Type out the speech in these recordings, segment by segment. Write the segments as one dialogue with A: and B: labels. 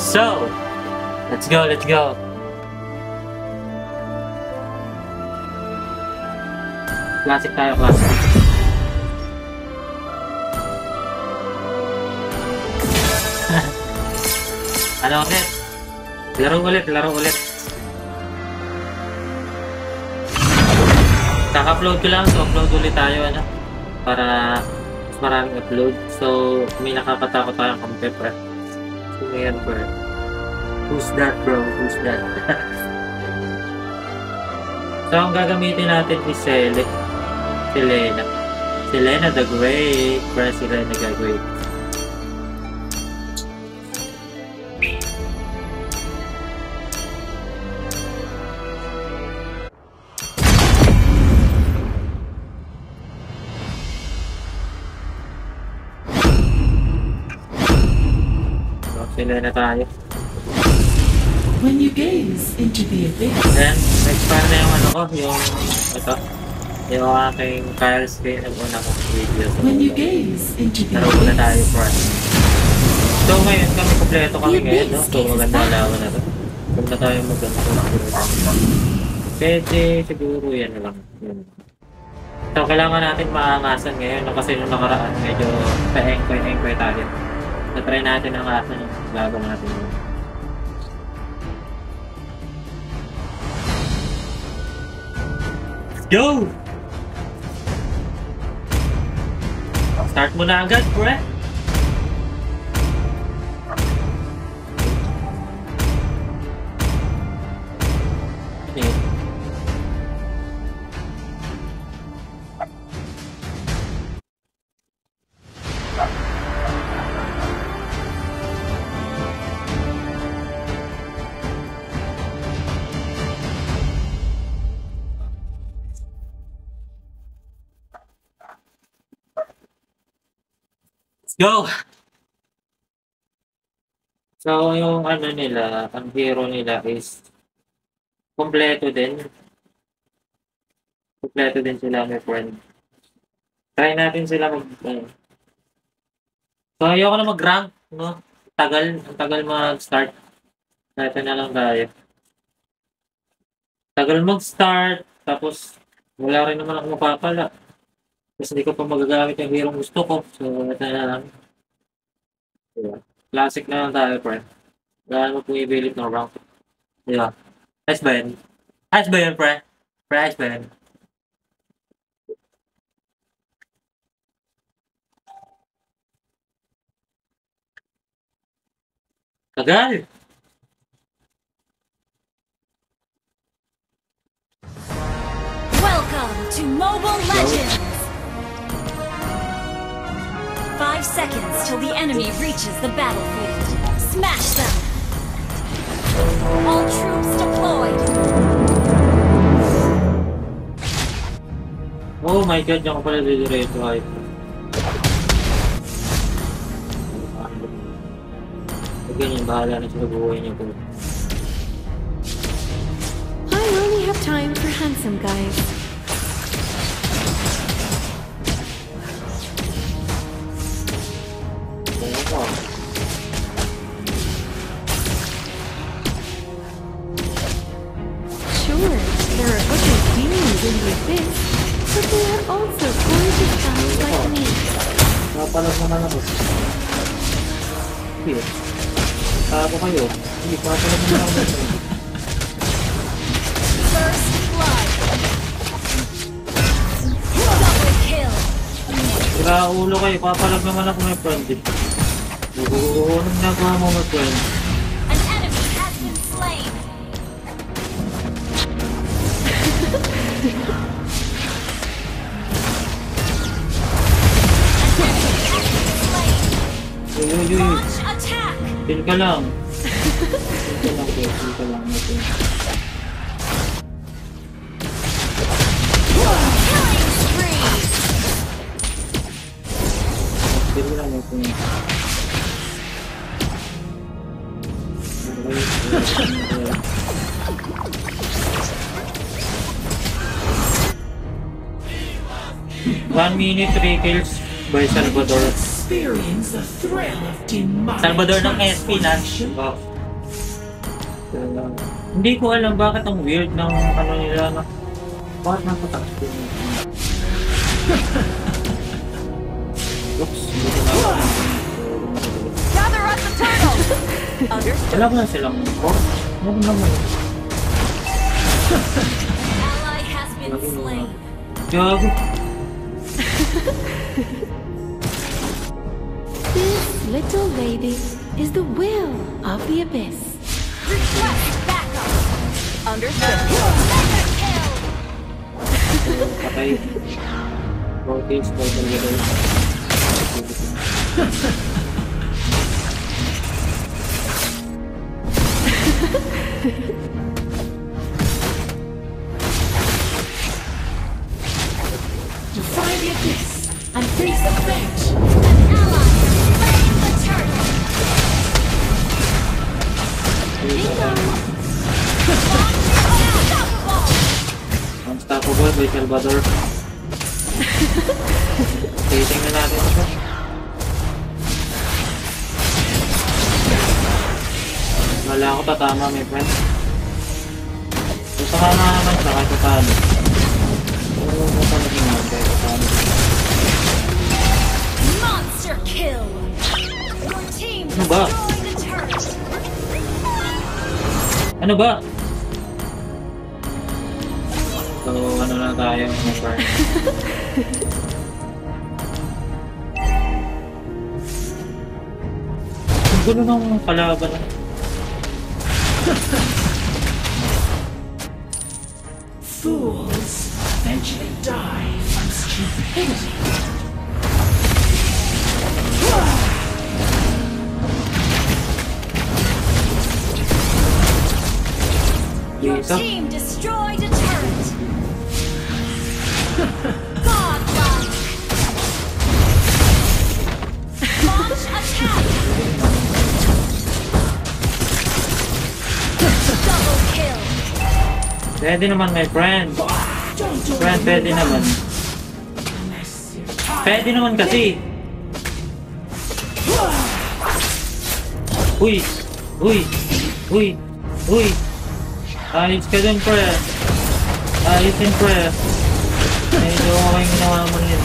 A: So, let's go, let's go. Classic tayo, classic. Ano ulit? Laro ulit. Kaka-upload ko lang, so upload ulit tayo, ano? Para mas maraming upload. So, may nakakatakot tayong kampe, pre. Sino yan, pre? Who's that, bro? Who's that? So, ang gagamitin natin is Selena. Selena the Great. Pre, Selena the Great. Selena tayo.
B: When you gaze into the abyss.
A: Then, expire na yung ano ko, yung aking file screen ng una kong video. So,
B: when you gaze into the
A: laro na tayo, friend. So, ngayon kami, kompleto kami ngayon, no? So, maganda alawan na to. Huwag na tayo maganda. Pwede, siguro yan na lang. Yun. So, kailangan natin maangasan ngayon, no? Kasi nung nakaraan, medyo pa-engkoy tayo. So, try natin ang asan yung laban natin. Go! Start mo na agad, pre! Ano yun? Go! So, yung ano nila, ang hero nila is kompleto din. Kompleto din sila, my friend. Try natin sila So, ayoko na mag-rank, no? Ang tagal mag-start. Ito na lang tayo. Tagal mag-start, tapos wala rin naman ako mapapala. Kasi hindi ko pa magagamit yung hero gusto ko. So, ito na lang. Diba? Classic na lang tayo, friend. Wala mo pong i-build ng rank. Diba? Ayos ba yun? Ayos ba yun, friend? Friend, ayos ba yun? Tagal!
C: Welcome to Mobile Legends! 5 seconds till the enemy reaches the battlefield. Smash them! All troops deployed!
A: Oh my god, yung pala didiretso ay. Ganyan, bahala na sila buhay niya po.
D: I only have time for handsome guys. Sure, there are ugly demons in the abyss, but there are also gorgeous guys like me.
A: Napalag naman ako. Sige. Tago kayo. Hindi, papalag naman ako.
C: First blood! Double kill!
A: Sira ulo kayo, papalag naman ako my friend. Anong nagawa mo my friend?
C: An enemy has been slain!
A: Uy.
C: Launch attack!
A: Chill ka lang. Chill ka lang.
C: Killing spree!
A: Chill ka lang. One minute, 3 kills by Salvador.
B: Experience the thrill of demonic
A: Salvador ng SP na.
B: transformation.
A: Oh, Hindi ko alam bakit ang weird ng ano nila na bakit nasa taas ko yun? Oops, hindi ko na
C: Gather up the turtle! Understood.
A: wala ko na silang ano naman?
C: Ally has been slain.
A: Gago.
D: This little lady is the will of the abyss.
C: Request backup. Understood. Mega kill!
A: Patay. Rotates by the little.
B: Defy the abyss and face the fate.
C: Ally has slain the turtle.
A: Unstoppable by Salvador. Okay, tingnan natin ito. Wala ako tatama, my friend. Gusto ka naman sa kasutalo. Oo, gusto na din naman kayo kasutalo.
C: Monster kill. Your team
A: Ano ba?
C: destroyed the turret.
A: Ano ba? So, ano na tayo, my friend? Ang gulo ng kalaban na.
B: Fools eventually die from stupidity.
C: Your
A: Dito.
C: team destroyed a turret. Godlike. Launch attack. Double kill.
A: Pwede naman, my friend.
B: Don't do
A: Friend, pwede naman.
B: unless you're tired.
A: Pwede naman kasi. Uy! Uy! Uy! Uy! Ayos ka dun, pre. Ayos din, pre. Medyo okay yung ginawa mo rin.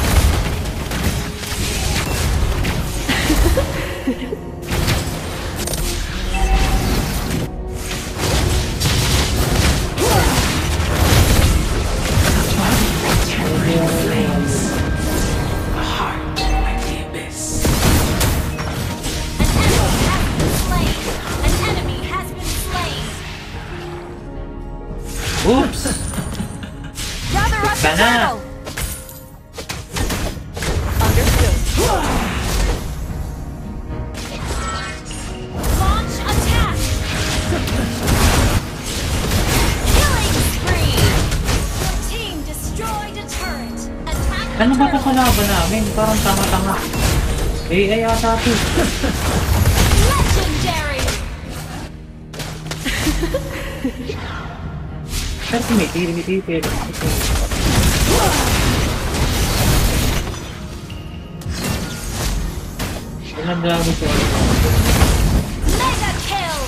B: A heart like the abyss.
C: An enemy has been slain.
A: Oops!
C: Gather up the
A: Sana.
C: turtle. Understood. Launch attack. Killing spree. Your team destroyed a turret. Attack the
A: Ano ba ito
C: turtle.
A: kalaban namin? Parang tanga-tanga. AI ata ito.
C: Legendary.
A: Pero tumitiri. Ilan lang ito?
C: Mega kill.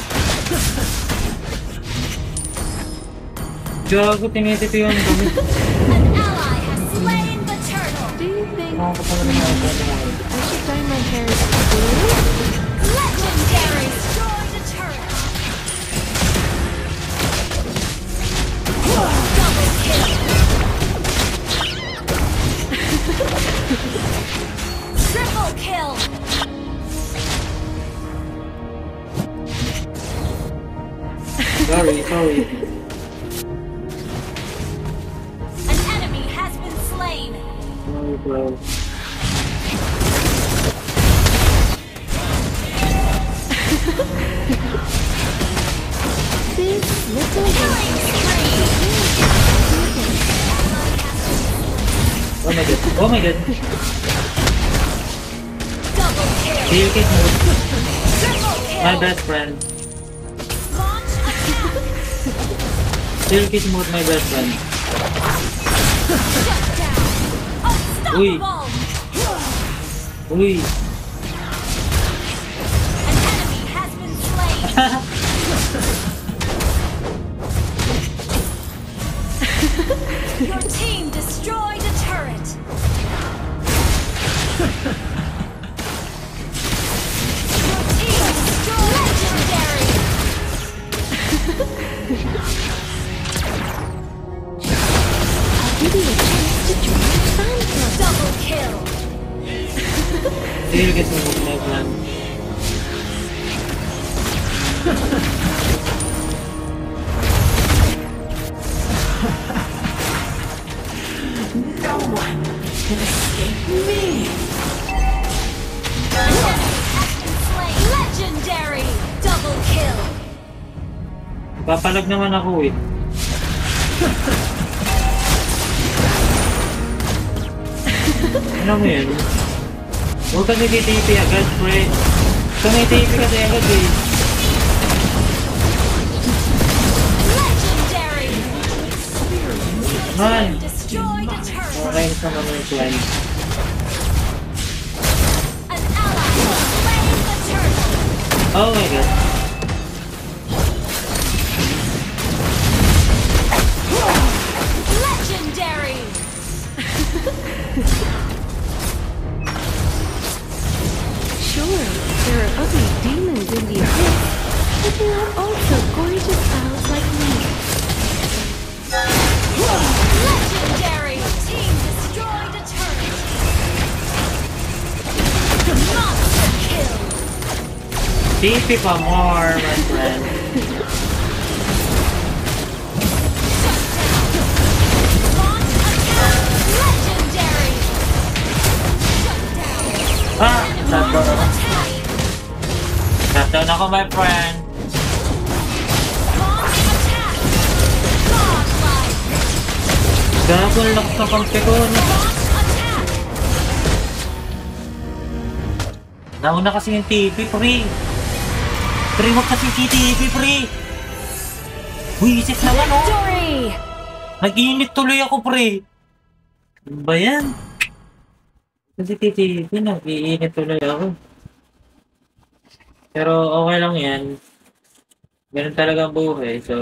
A: Gago, tinitito yung gamit.
C: An ally has slain the turtle.
D: Do you think
A: Ako pa pala naman ako.
D: I should dye my hair blue?
C: Legendary. Destroyed a turret. Double kill. Triple kill.
A: Sorry.
C: An enemy has been slain.
A: Sorry, bro.
D: This little
C: Killing spree.
A: Oh my god.
C: Double kill.
A: Steel kit mode.
C: Triple kill.
A: My best friend.
C: Launch attack.
A: Steel kit mode, my best friend.
C: Shut down.
A: Uy.
C: Unstoppable.
A: Uy.
C: An enemy has been slain. destroyed a turret. Your team destroyed legendary.
D: I'll give you a chance to join the fan club.
C: Double kill.
A: Sige, guys, mag-move lang.
B: No one can escape me.
C: Slay legendary. Double kill.
A: Papalag naman ako eh. Ano mo yun? Huwag ka nag-TP agad, pre. Tumitipi kasi agad eh.
C: Legendary.
A: Man!
C: Destroyed a turret.
A: Okay, naman yung plan.
C: An ally has slain the turtle.
A: Oh my god.
C: Legendary.
D: Sure, there are ugly demons in the abyss, but there are also gorgeous pals like me.
C: Legendary. Team destroyed a turret. Monster kill.
A: TP pa more, my friend.
C: Launch attack. Legendary. Shut down.
A: Ah! Shutdown ako.
C: Attack.
A: Shutdown ako, my friend.
C: Launch attack. Godlike.
A: Gago, ang lakas ng kampi ko.
C: Launch attack.
A: Nauna kasi yung TP, pre. Pre, huwag kasi TP, pre. Wisit naman, oh.
C: Victory.
A: Nag-init tuloy ako, pre. Ano ba yan? Kasi TP, nag-iinit tuloy ako. Pero okay lang yan. Ganun talaga ang buhay. So,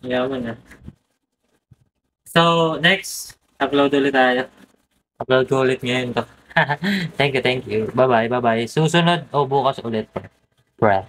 A: yaman na. So, next, upload ulit tayo. Upload ko ulit ngayon to. Thank you, thank you. Bye-bye, bye-bye. Susunod o bukas ulit. Pre.